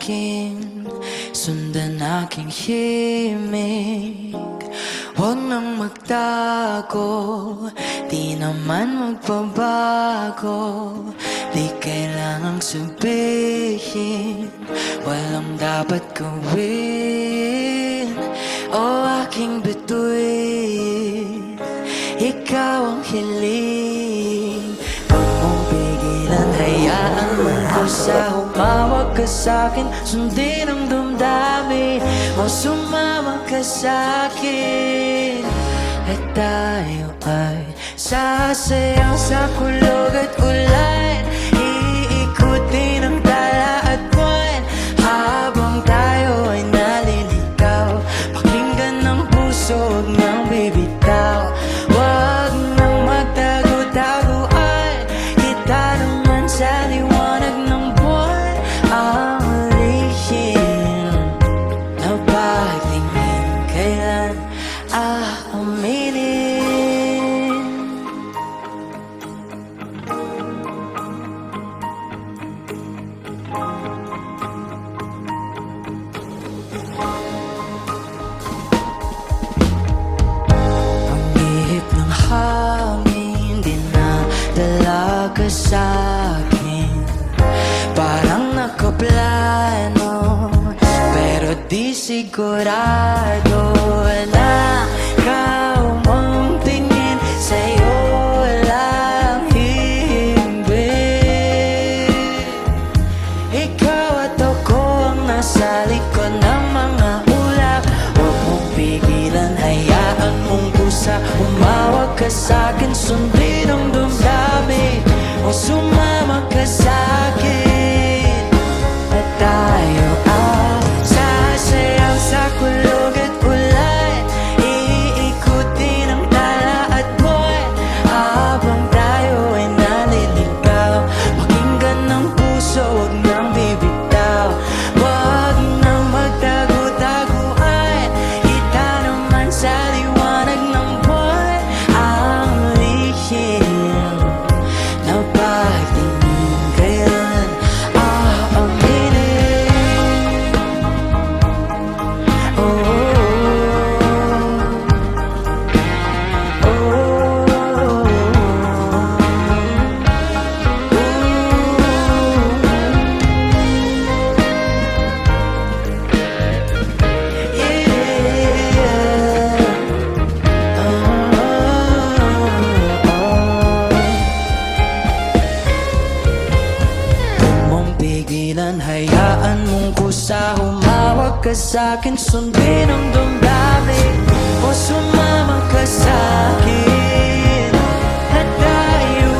akin, sundan aking himig. Huwag nang magtago, di naman magbabago. Di kailangang sabihin, walang dapat gawin. O aking bituin, ikaw ang hiling. Huwag mong pigilan, hayaan mo ko sa humawag ka sa'kin. Sundin ang damdamin o sumama ka sa'kin. At tayo ay sasayaw sa kulog at ulan. Iikutin ang tala at buwan habang tayo ay naliligaw. Pakinggan ng puso, huwag nang bibitaw. Huwag nang magtago-taguan, kita naman sa liwanag ng buwan. Ang lihim na pagtingin, kailan aaminin? Hangin, dinadala ka sa'kin. Parang nakaplano, pero di sigurado na ikaw mong tingin, sa'yo lang himbing. Ikaw at ako ang nasa likod ng mga ulap. Huwag mong pigilan, hayaan mong pusa umawag ka sa'kin. Sundin ang damdamin o sumama ka sa'kin. At tayo ay sasayaw sa kulog at ulan. Iikutin ang tala at buwan habang tayo ay naliligaw. Pakinggan ng puso, huwag nang bibitaw. Huwag nang magtago-taguan, kita naman sa liwanag ng buwan. Ang lihim na pagtingin, kailan aaminin? Oh, oh, oh, pigilan, hayaan mong kusa humawag ka sa'kin. Sundin ang damdamin o sumama ka sa'kin. At tayo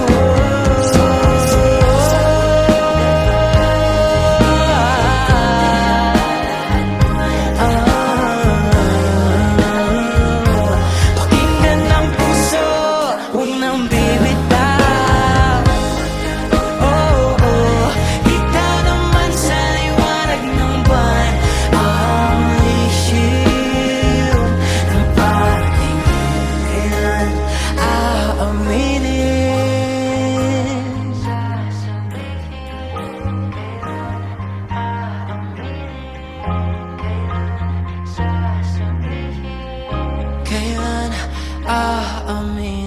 pakinggan ng puso, huwag nang bibitaw. Oh, oh, kita naman sa liwanag ng buwan. Ang lihim ng pagtingin, kailan aaminin? Kailan aaminin?